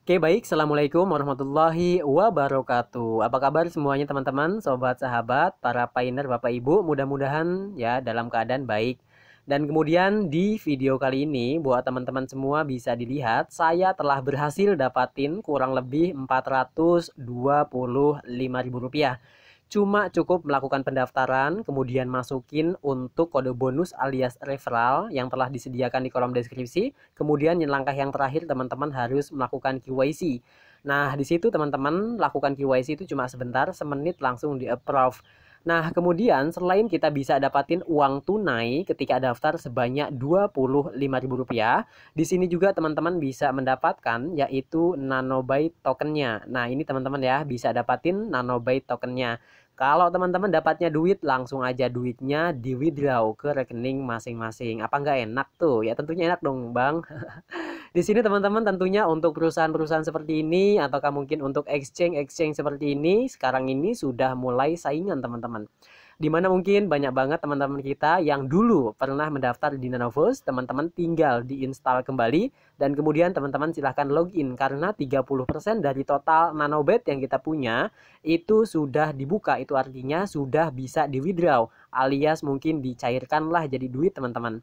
Oke, baik. Assalamualaikum warahmatullahi wabarakatuh. Apa kabar semuanya teman-teman, sobat sahabat, para pioneer Bapak Ibu, mudah-mudahan ya dalam keadaan baik. Dan kemudian di video kali ini buat teman-teman semua bisa dilihat, saya telah berhasil dapatin kurang lebih Rp425.000. Cuma cukup melakukan pendaftaran, kemudian masukin untuk kode bonus alias referral yang telah disediakan di kolom deskripsi. Kemudian yang langkah yang terakhir teman-teman harus melakukan KYC. Nah, di situ teman-teman lakukan KYC itu cuma sebentar, semenit langsung di approve. Nah, kemudian selain kita bisa dapatin uang tunai ketika daftar sebanyak Rp25.000, di sini juga teman-teman bisa mendapatkan yaitu Nanobyte tokennya. Nah, ini teman-teman ya bisa dapatin Nanobyte tokennya. Kalau teman-teman dapatnya duit, langsung aja duitnya di withdraw ke rekening masing-masing. Apa nggak enak tuh? Ya tentunya enak dong, Bang. Di sini teman-teman tentunya untuk perusahaan-perusahaan seperti ini ataukah mungkin untuk exchange-exchange seperti ini sekarang ini sudah mulai saingan teman-teman. Dimana mungkin banyak banget teman-teman kita yang dulu pernah mendaftar di Nanovos, teman-teman tinggal diinstal kembali dan kemudian teman-teman silahkan login karena 30% dari total nanobet yang kita punya itu sudah dibuka, itu artinya sudah bisa di withdraw alias mungkin dicairkan lah jadi duit teman-teman.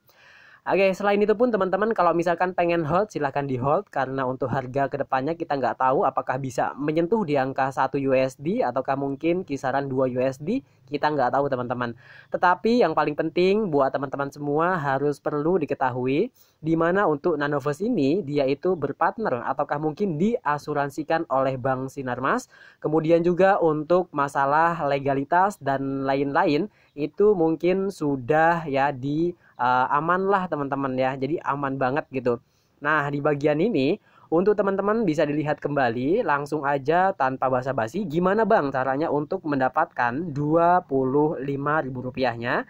Oke, selain itu pun teman-teman kalau misalkan pengen hold silahkan di hold karena untuk harga kedepannya kita nggak tahu apakah bisa menyentuh di angka 1 USD ataukah mungkin kisaran 2 USD, kita nggak tahu teman-teman. Tetapi yang paling penting buat teman-teman semua harus perlu diketahui di mana untuk Nanovos ini dia itu berpartner ataukah mungkin diasuransikan oleh Bank Sinarmas. Kemudian juga untuk masalah legalitas dan lain-lain itu mungkin sudah ya di aman lah teman-teman ya. Jadi aman banget gitu. Nah, di bagian ini untuk teman-teman bisa dilihat kembali langsung aja tanpa basa-basi gimana Bang caranya untuk mendapatkan Rp25.000-nya.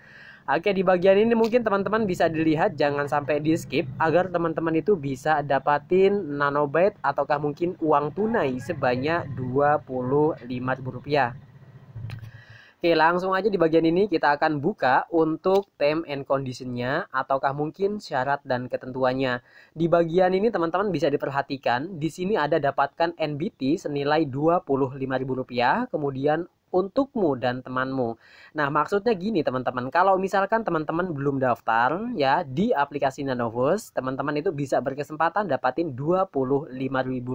Oke, di bagian ini mungkin teman-teman bisa dilihat jangan sampai di skip agar teman-teman itu bisa dapatin nanobyte ataukah mungkin uang tunai sebanyak Rp25.000. Oke, langsung aja di bagian ini kita akan buka untuk term and condition-nya ataukah mungkin syarat dan ketentuannya. Di bagian ini teman-teman bisa diperhatikan, di sini ada dapatkan NBT senilai Rp25.000, kemudian untukmu dan temanmu. Nah, maksudnya gini teman-teman, kalau misalkan teman-teman belum daftar ya di aplikasi Nanovos, teman-teman itu bisa berkesempatan dapatin Rp25.000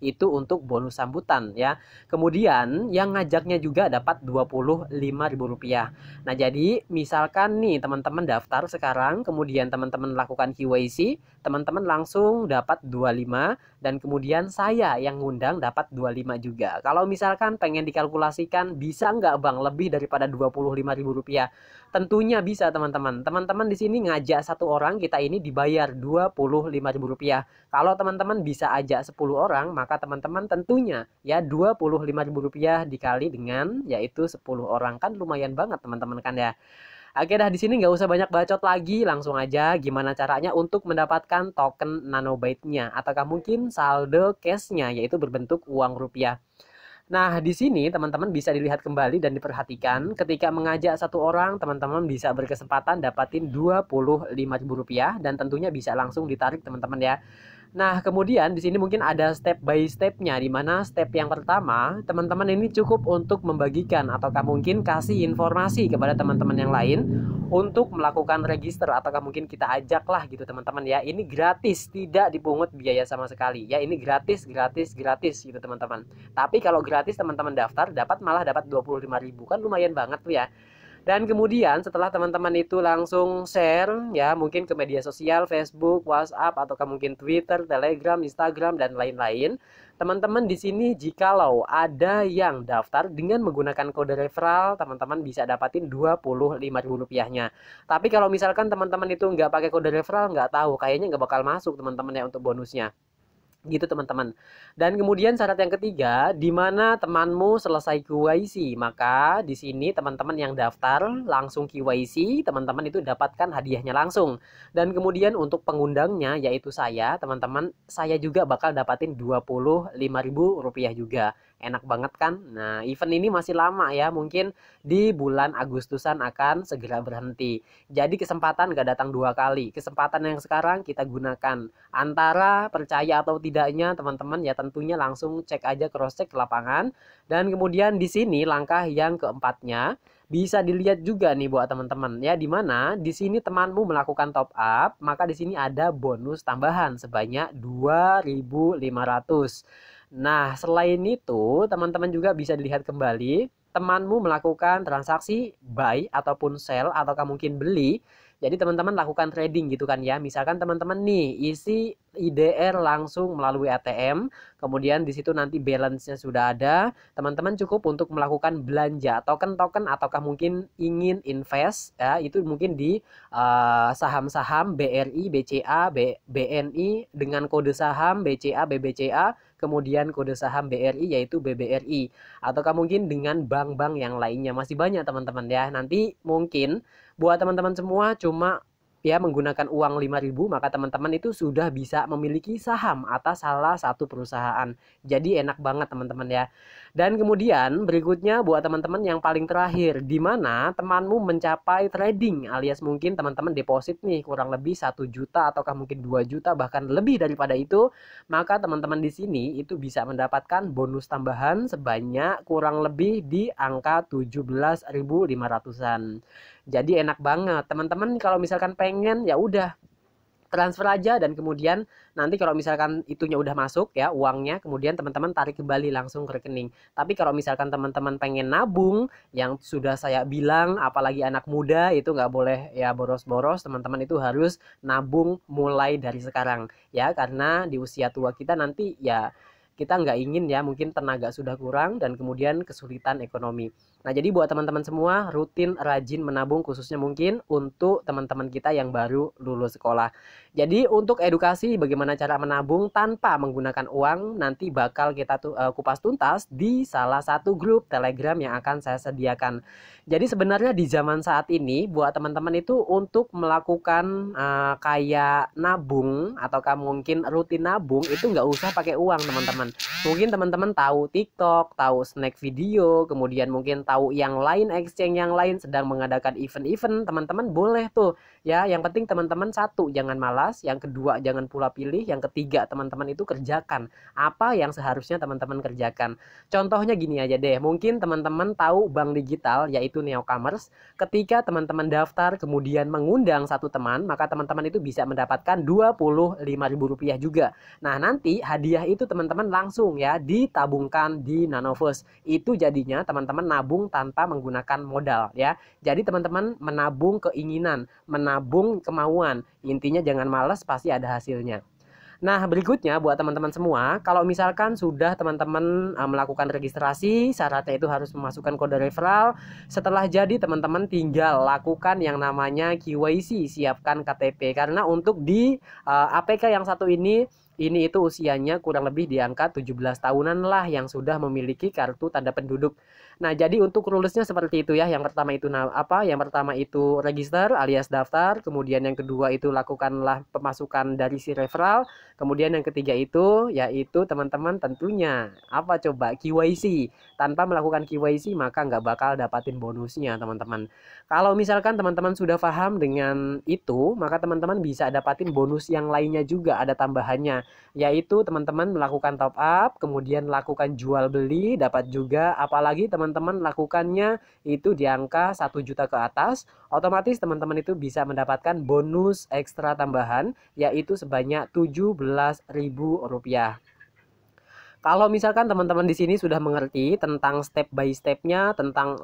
itu untuk bonus sambutan ya. Kemudian yang ngajaknya juga dapat Rp25.000. Nah, jadi misalkan nih teman-teman daftar sekarang, kemudian teman-teman lakukan KYC, teman-teman langsung dapat 25 dan kemudian saya yang ngundang dapat 25 juga. Kalau misalkan pengen dikalkulasikan bisa nggak Bang lebih daripada Rp25.000? Tentunya bisa teman-teman. Teman-teman di sini ngajak satu orang kita ini dibayar Rp25.000. Kalau teman-teman bisa ajak 10 orang, maka teman-teman tentunya ya Rp25.000 dikali dengan yaitu 10 orang kan lumayan banget teman-teman kan ya. Oke dah di sini nggak usah banyak bacot lagi, langsung aja gimana caranya untuk mendapatkan token nanobyte-nya ataukah mungkin saldo cash-nya yaitu berbentuk uang rupiah. Nah, di sini teman-teman bisa dilihat kembali dan diperhatikan ketika mengajak satu orang, teman-teman bisa berkesempatan dapatin Rp25.000 dan tentunya bisa langsung ditarik teman-teman ya. Nah, kemudian di sini mungkin ada step by step-nya di mana step yang pertama, teman-teman ini cukup untuk membagikan ataukah mungkin kasih informasi kepada teman-teman yang lain untuk melakukan register ataukah mungkin kita ajak lah gitu teman-teman ya. Ini gratis, tidak dipungut biaya sama sekali. Ya, ini gratis, gratis, gratis gitu teman-teman. Tapi kalau gratis teman-teman daftar dapat malah dapat 25.000 kan lumayan banget tuh ya. Dan kemudian setelah teman-teman itu langsung share ya mungkin ke media sosial, Facebook, WhatsApp ataukah mungkin Twitter, Telegram, Instagram dan lain-lain. Teman-teman di sini jikalau ada yang daftar dengan menggunakan kode referral, teman-teman bisa dapatin Rp25.000-nya. Tapi kalau misalkan teman-teman itu nggak pakai kode referral, nggak tahu, kayaknya nggak bakal masuk teman-teman ya untuk bonusnya gitu teman-teman. Dan kemudian syarat yang ketiga, di mana temanmu selesai KYC, maka di sini teman-teman yang daftar langsung KYC, teman-teman itu dapatkan hadiahnya langsung. Dan kemudian untuk pengundangnya yaitu saya, teman-teman, saya juga bakal dapatin Rp25.000 juga. Enak banget kan? Nah, event ini masih lama ya, mungkin di bulan Agustusan akan segera berhenti. Jadi kesempatan gak datang dua kali. Kesempatan yang sekarang kita gunakan antara percaya atau tidaknya teman-teman ya tentunya langsung cek aja, cross check ke lapangan. Dan kemudian di sini langkah yang keempatnya bisa dilihat juga nih buat teman-teman ya, di mana di sini temanmu melakukan top up, maka di sini ada bonus tambahan sebanyak 2.500. Nah, selain itu teman-teman juga bisa dilihat kembali temanmu melakukan transaksi buy ataupun sell ataukah mungkin beli. Jadi teman-teman lakukan trading gitu kan ya. Misalkan teman-teman nih isi IDR langsung melalui ATM, kemudian di situ nanti balance-nya sudah ada. Teman-teman cukup untuk melakukan belanja token-token ataukah mungkin ingin invest ya, itu mungkin di saham-saham BRI, BCA, BNI dengan kode saham BCA, BBCA, kemudian kode saham BRI yaitu BBRI, ataukah mungkin dengan bank-bank yang lainnya. Masih banyak teman-teman ya. Nanti mungkin buat teman-teman semua cuma ya menggunakan uang 5.000, maka teman-teman itu sudah bisa memiliki saham atas salah satu perusahaan. Jadi enak banget teman-teman ya. Dan kemudian berikutnya buat teman-teman yang paling terakhir, di mana temanmu mencapai trading alias mungkin teman-teman deposit nih kurang lebih 1 juta ataukah mungkin 2 juta bahkan lebih daripada itu, maka teman-teman di sini itu bisa mendapatkan bonus tambahan sebanyak kurang lebih di angka 17.500-an. Jadi enak banget. Teman-teman kalau misalkan pengen ya udah transfer aja, dan kemudian nanti kalau misalkan itunya udah masuk ya uangnya, kemudian teman-teman tarik kembali langsung ke rekening. Tapi kalau misalkan teman-teman pengen nabung, yang sudah saya bilang apalagi anak muda itu nggak boleh ya boros-boros, teman-teman itu harus nabung mulai dari sekarang ya, karena di usia tua kita nanti ya kita nggak ingin ya mungkin tenaga sudah kurang dan kemudian kesulitan ekonomi. Nah, jadi buat teman-teman semua rutin rajin menabung, khususnya mungkin untuk teman-teman kita yang baru lulus sekolah. Jadi untuk edukasi bagaimana cara menabung tanpa menggunakan uang nanti bakal kita kupas tuntas di salah satu grup Telegram yang akan saya sediakan. Jadi sebenarnya di zaman saat ini buat teman-teman itu untuk melakukan kayak nabung ataukah mungkin rutin nabung itu nggak usah pakai uang teman-teman. Mungkin teman-teman tahu TikTok, tahu snack video, kemudian mungkin tahu yang lain, exchange yang lain sedang mengadakan event-event, teman-teman boleh tuh ya. Yang penting teman-teman satu jangan malas, yang kedua jangan pula pilih, yang ketiga teman-teman itu kerjakan apa yang seharusnya teman-teman kerjakan. Contohnya gini aja deh, mungkin teman-teman tahu bank digital yaitu Neocommerce. Ketika teman-teman daftar kemudian mengundang satu teman, maka teman-teman itu bisa mendapatkan Rp25.000 juga. Nah, nanti hadiah itu teman-teman langsung ya ditabungkan di Nanovest. Itu jadinya teman-teman nabung tanpa menggunakan modal ya. Jadi teman-teman menabung keinginan, menabung kemauan. Intinya jangan malas, pasti ada hasilnya. Nah, berikutnya buat teman-teman semua, kalau misalkan sudah teman-teman melakukan registrasi, syaratnya itu harus memasukkan kode referral. Setelah jadi, teman-teman tinggal lakukan yang namanya KYC, siapkan KTP. Karena untuk di APK yang satu ini itu usianya kurang lebih di angka 17 tahunan lah yang sudah memiliki kartu tanda penduduk. Nah, jadi untuk rulesnya seperti itu ya. Yang pertama itu Yang pertama itu register alias daftar, kemudian yang kedua itu lakukanlah pemasukan dari si referral, kemudian yang ketiga itu yaitu teman-teman tentunya apa coba KYC. Tanpa melakukan KYC maka nggak bakal dapatin bonusnya teman-teman. Kalau misalkan teman-teman sudah paham dengan itu, maka teman-teman bisa dapatin bonus yang lainnya juga, ada tambahannya, yaitu teman-teman melakukan top up, kemudian lakukan jual beli, dapat juga. Apalagi teman-teman lakukannya itu di angka 1 juta ke atas, otomatis teman-teman itu bisa mendapatkan bonus ekstra tambahan yaitu sebanyak Rp17.000. Kalau misalkan teman-teman di sini sudah mengerti tentang step by stepnya, tentang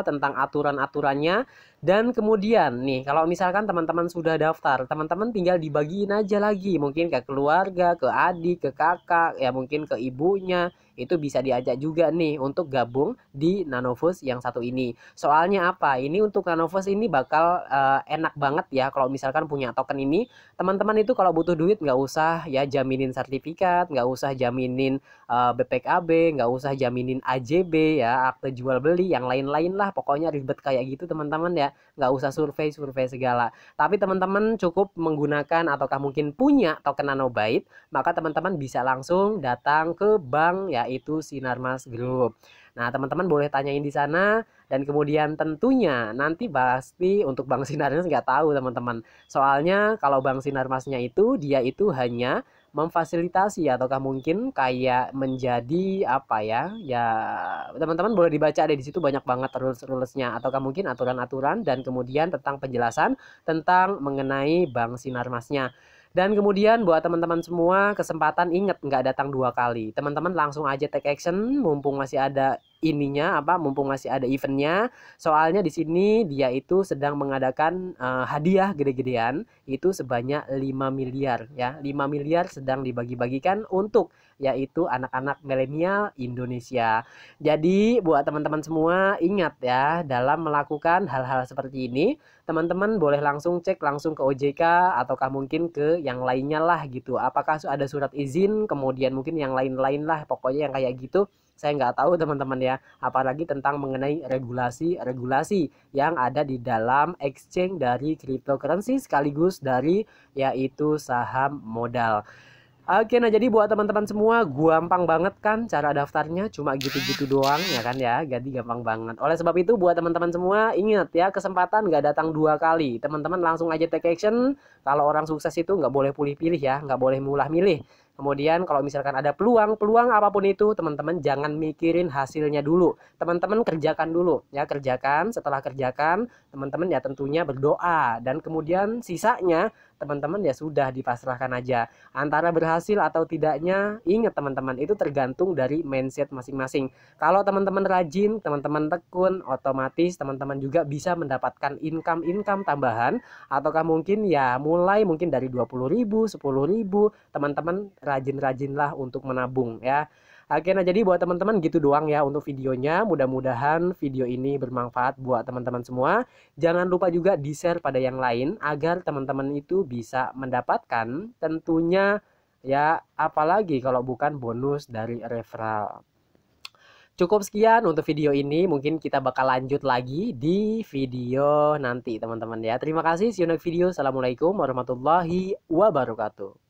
tentang aturan-aturannya, dan kemudian nih kalau misalkan teman-teman sudah daftar, teman-teman tinggal dibagiin aja lagi, mungkin ke keluarga, ke adik, ke kakak, ya mungkin ke ibunya, itu bisa diajak juga nih untuk gabung di Nanovest yang satu ini. Soalnya apa? Ini untuk Nanovest ini bakal enak banget ya kalau misalkan punya token ini. Teman-teman itu kalau butuh duit nggak usah ya jaminin sertifikat, nggak usah jaminin BPKB, nggak usah jaminin AJB ya, akte jual beli, yang lain-lain lah. Pokoknya ribet kayak gitu teman-teman ya, nggak usah survei segala. Tapi teman-teman cukup menggunakan ataukah mungkin punya token Nanobyte, maka teman-teman bisa langsung datang ke bank yaitu Sinarmas Group. Nah, teman-teman boleh tanyain di sana, dan kemudian tentunya nanti pasti untuk Bank Sinarmas nggak tahu teman-teman. Soalnya kalau Bank Sinarmasnya itu dia itu hanya memfasilitasi ataukah mungkin kayak menjadi apa ya? Ya, teman-teman boleh dibaca ada di situ banyak banget rules-rulesnya ataukah mungkin aturan-aturan dan kemudian tentang penjelasan tentang mengenai Bank Sinarmasnya. Dan kemudian buat teman-teman semua, kesempatan ingat nggak datang dua kali. Teman-teman langsung aja take action mumpung masih ada mumpung masih ada eventnya. Soalnya di sini dia itu sedang mengadakan hadiah gede-gedean itu sebanyak 5 miliar ya. 5 miliar sedang dibagi-bagikan untuk yaitu anak-anak milenial Indonesia. Jadi buat teman-teman semua ingat ya, dalam melakukan hal-hal seperti ini teman-teman boleh langsung cek langsung ke OJK ataukah mungkin ke yang lainnya lah gitu. Apakah ada surat izin, kemudian mungkin yang lain-lain lah, pokoknya yang kayak gitu. Saya nggak tahu teman-teman ya, apalagi tentang mengenai regulasi-regulasi yang ada di dalam exchange dari cryptocurrency sekaligus dari yaitu saham modal. Oke, nah jadi buat teman-teman semua, gampang banget kan cara daftarnya, cuma gitu-gitu doang ya kan ya, jadi gampang banget. Oleh sebab itu buat teman-teman semua, ingat ya, kesempatan nggak datang dua kali. Teman-teman langsung aja take action, kalau orang sukses itu nggak boleh pilih-pilih ya, nggak boleh mulah milih. Kemudian kalau misalkan ada peluang apapun itu, teman-teman jangan mikirin hasilnya dulu. Teman-teman kerjakan dulu ya, kerjakan, setelah kerjakan, teman-teman ya tentunya berdoa. Dan kemudian sisanya, teman-teman ya sudah dipasrahkan aja. Antara berhasil atau tidaknya, ingat teman-teman, itu tergantung dari mindset masing-masing. Kalau teman-teman rajin, teman-teman tekun, otomatis teman-teman juga bisa mendapatkan income tambahan. Ataukah mungkin ya mulai mungkin dari 20.000, 10.000, teman-teman rajin-rajinlah untuk menabung ya. Oke, nah jadi buat teman-teman gitu doang ya untuk videonya. Mudah-mudahan video ini bermanfaat buat teman-teman semua. Jangan lupa juga di-share pada yang lain agar teman-teman itu bisa mendapatkan tentunya ya, apalagi kalau bukan bonus dari referral. Cukup sekian untuk video ini. Mungkin kita bakal lanjut lagi di video nanti teman-teman ya. Terima kasih. See you next video. Assalamualaikum warahmatullahi wabarakatuh.